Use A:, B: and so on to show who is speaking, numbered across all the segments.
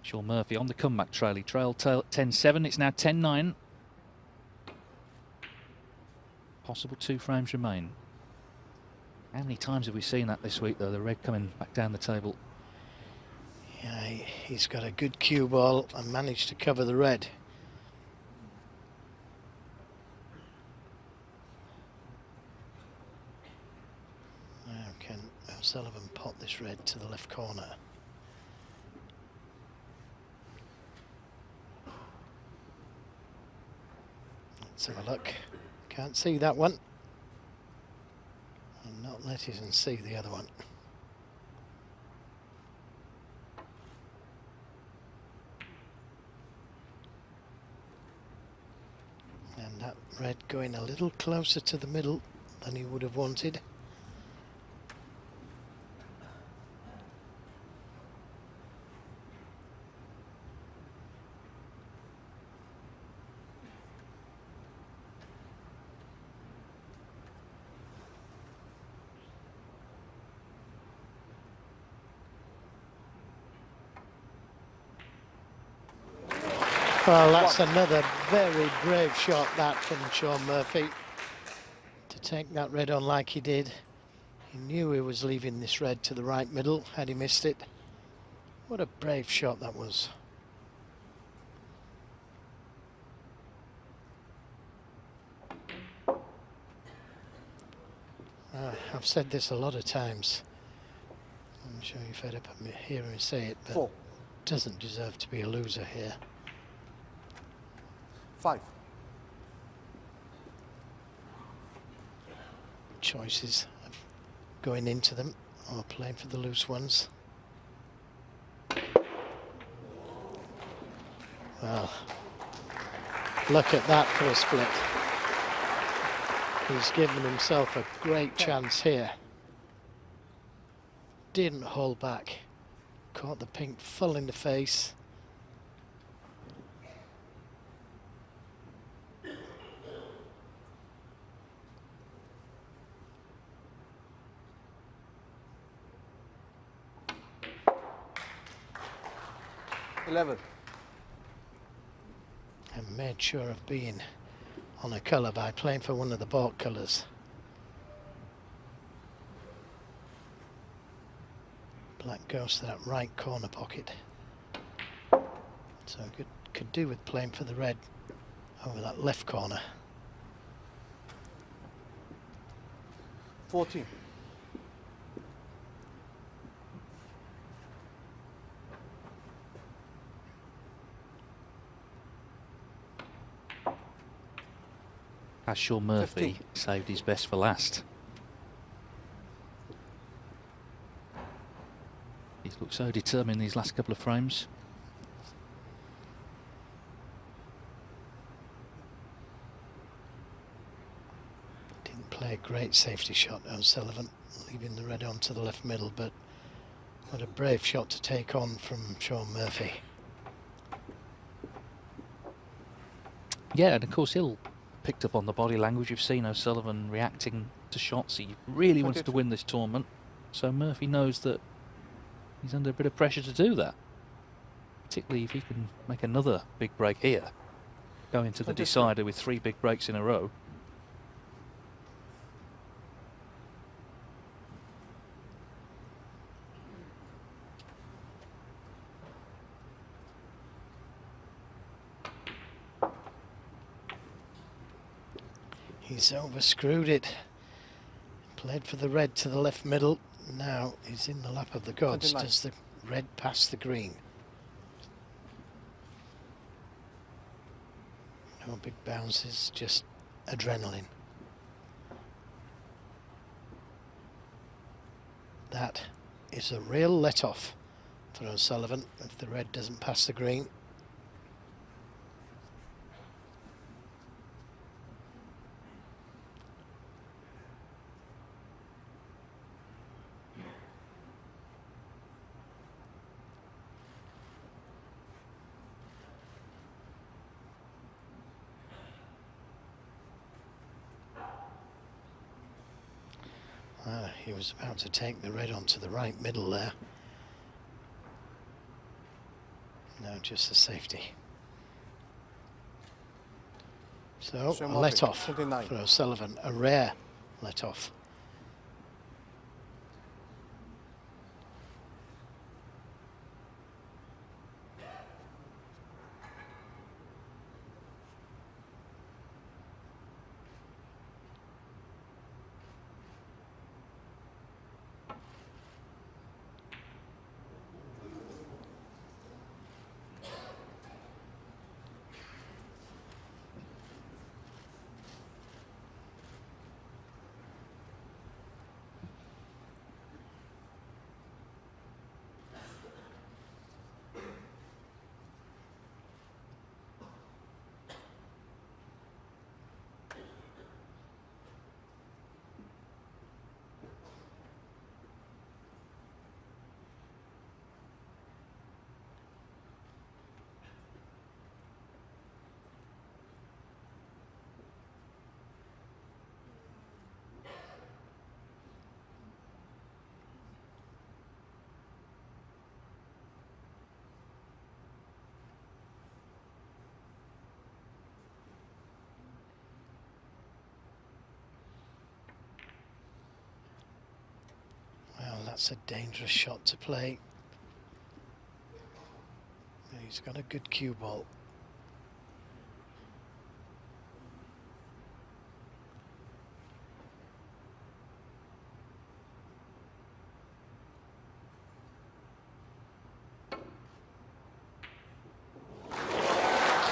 A: Sean Murphy on the comeback trail. He trailed 10-7. It's now 10-9. Possible 2 frames remain. How many times have we seen that this week, though? The red coming back down the table.
B: Yeah, he's got a good cue ball and managed to cover the red. Now can O'Sullivan pot this red to the left corner? Let's have a look. Can't see that one. And not let us see the other one. And that red going a little closer to the middle than he would have wanted. Well, that's another very brave shot, that, from Sean Murphy. To take that red on like he did. He knew he was leaving this red to the right middle, had he missed it. What a brave shot that was. I've said this a lot of times. I'm sure you're fed up of me hearing me say it, but doesn't deserve to be a loser here.
C: 5.
B: Choices of going into them or playing for the loose ones. Well, look at that for a split. He's given himself a great chance here. Didn't hold back. Caught the pink full in the face. And made sure of being on a colour by playing for one of the baulk colours. Black goes to that right corner pocket. So could do with playing for the red over that left corner.
C: 14.
A: Has Sean Murphy
C: 15.
A: saved his best for last? He's looked so determined these last couple of frames.
B: Didn't play a great safety shot, O'Sullivan, leaving the red on to the left middle, but what a brave shot to take on from Sean Murphy.
A: Yeah, and of course he'll picked up on the body language. You've seen O'Sullivan reacting to shots. He really wants to win this tournament, so Murphy knows that he's under a bit of pressure to do that, particularly if he can make another big break here, go into the decider with 3 big breaks in a row.
B: He's overscrewed it. Played for the red to the left middle. Now he's in the lap of the gods.
C: 29.
B: Does the red pass the green? No big bounces, just adrenaline. That is a real let-off for O'Sullivan if the red doesn't pass the green. He was about to take the red onto the right middle there. No, just the safety. So, a let-off for O'Sullivan, a rare let-off. That's a dangerous shot to play. He's got a good cue ball.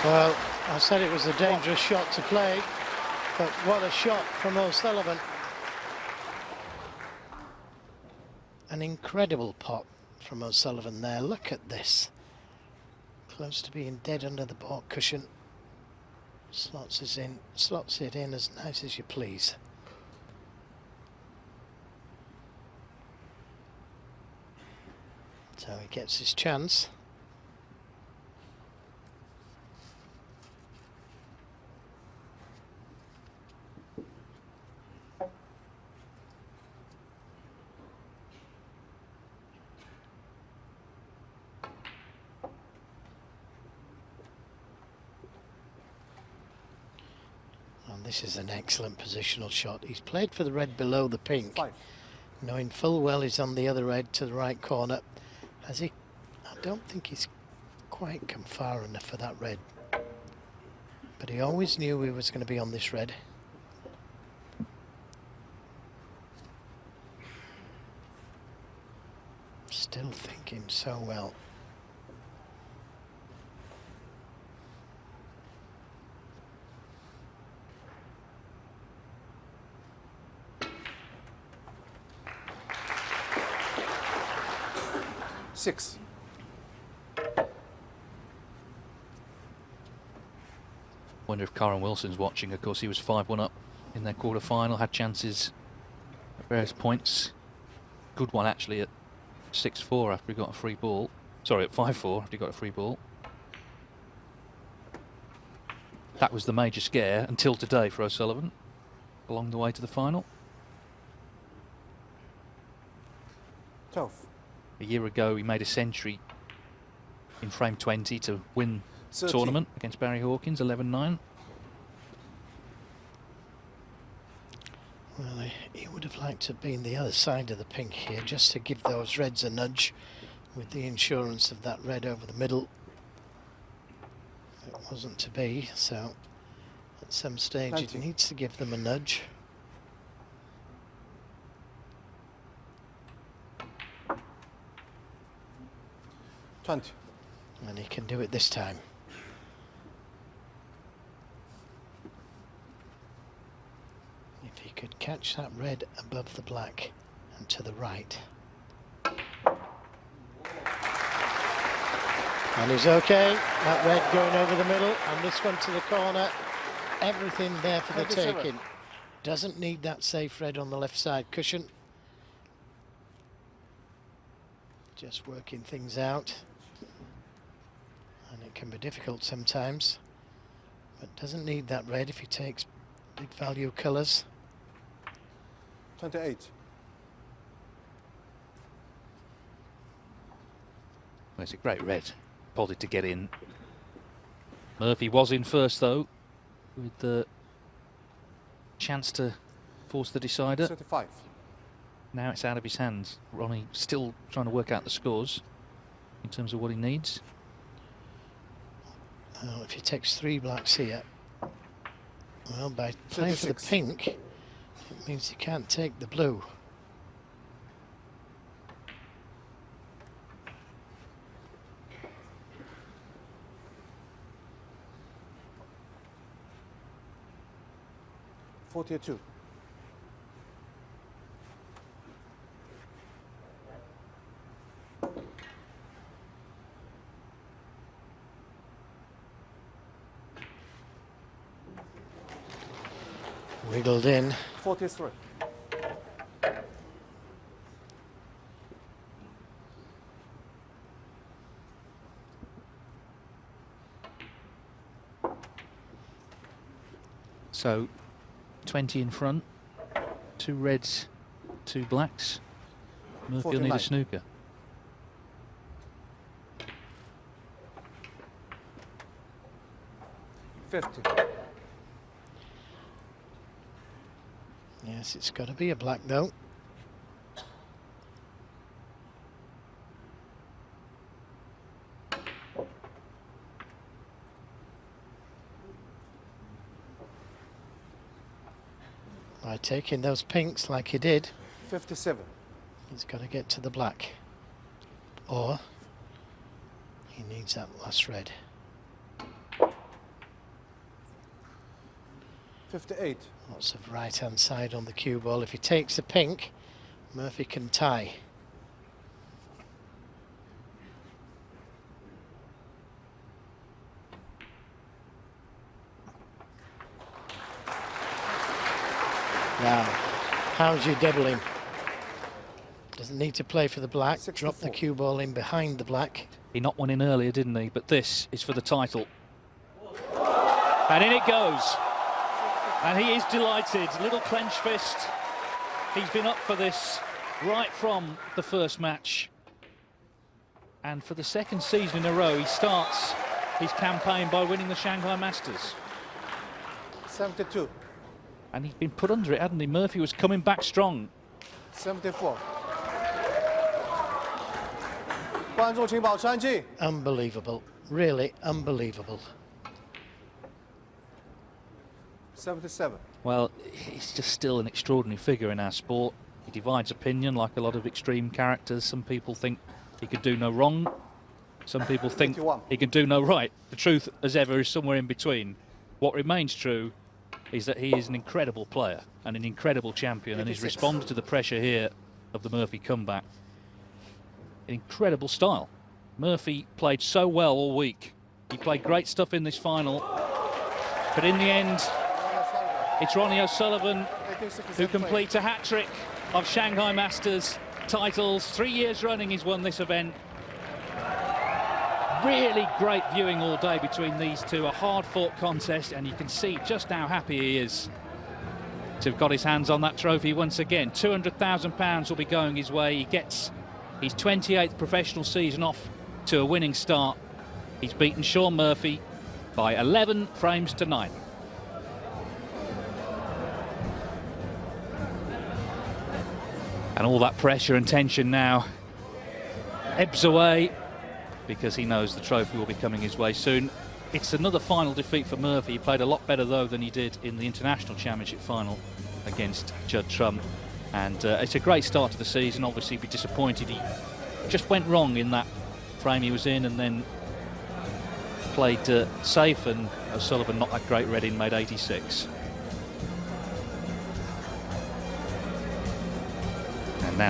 B: Well, I said it was a dangerous shot to play, but what a shot from O'Sullivan. An incredible pot from O'Sullivan there. Look at this. Close to being dead under the baulk cushion. Slots it in as nice as you please. So he gets his chance. This is an excellent positional shot. He's played for the red below the pink, knowing full well he's on the other red to the right corner. Has he? I don't think he's quite come far enough for that red. But he always knew he was going to be on this red. Still thinking so well.
C: Six.
A: Wonder if Kyren Wilson's watching. Of course, he was 5-1 up in their quarter-final, had chances at various points. Good one, actually, at 6-4 after he got a free ball. Sorry, at 5-4 after he got a free ball. That was the major scare until today for O'Sullivan, along the way to the final.
C: 12.
A: A year ago, he made a century in frame 20 to win the tournament against Barry Hawkins, 11-9.
B: Well, he would have liked to have been the other side of the pink here, just to give those reds a nudge with the insurance of that red over the middle. It wasn't to be, so at some stage
C: 90.
B: It needs to give them a nudge. And he can do it this time. If he could catch that red above the black and to the right. And he's okay. That red going over the middle and this one to the corner. Everything there for the taking. Doesn't need that safe red on the left side cushion. Just working things out. And it can be difficult sometimes, but doesn't need that red if he takes big value colours.
C: 28.
A: Well, it's a great red. bothered to get in. Murphy was in first though, with the chance to force the decider.
C: 35.
A: Now it's out of his hands. Ronnie still trying to work out the scores in terms of what he needs.
B: Well, if he takes 3 blacks here, well, by playing for the pink, it means he can't take the blue.
C: $42.
B: Wiggled in.
C: 43.
A: So 20 in front, 2 reds, 2 blacks. Murphy will need a snooker.
B: Yes, it's got to be a black though. By taking those pinks like he did,
C: 57.
B: he's got to get to the black. Or he needs that last red.
C: 58.
B: Lots of right-hand side on the cue ball. If he takes a pink, Murphy can tie. Now, how's your doubling? Doesn't need to play for the black.
C: 64.
B: Drop the cue ball in behind the black.
A: He knocked one in earlier, didn't he? But this is for the title. And in it goes. And he is delighted. Little clench fist. He's been up for this right from the first match. And for the second season in a row, he starts his campaign by winning the Shanghai Masters.
C: 72.
A: And he's been put under it, hadn't he? Murphy was coming back strong.
C: 74. 观众请保持安静。
B: Unbelievable. Really unbelievable.
C: 77.
A: Well, he's just still an extraordinary figure in our sport. He divides opinion like a lot of extreme characters. Some people think he could do no wrong. Some people think
C: 51.
A: he can do no right. The truth, as ever, is somewhere in between. What remains true is that he is an incredible player and an incredible champion, and he's
C: 56.
A: responded to the pressure here of the Murphy comeback in incredible style. Murphy played so well all week. He played great stuff in this final, but in the end, it's Ronnie O'Sullivan who completes a hat-trick of Shanghai Masters titles. 3 years running he's won this event. Really great viewing all day between these two, a hard-fought contest, and you can see just how happy he is to have got his hands on that trophy once again. £200,000 will be going his way. He gets his 28th professional season off to a winning start. He's beaten Shaun Murphy by 11 frames to 9. And all that pressure and tension now ebbs away because he knows the trophy will be coming his way soon. It's another final defeat for Murphy. He played a lot better though than he did in the International Championship final against Judd Trump. And it's a great start to the season. Obviously, be disappointed he just went wrong in that frame he was in, and then played safe, and O'Sullivan not that great red in, made 86.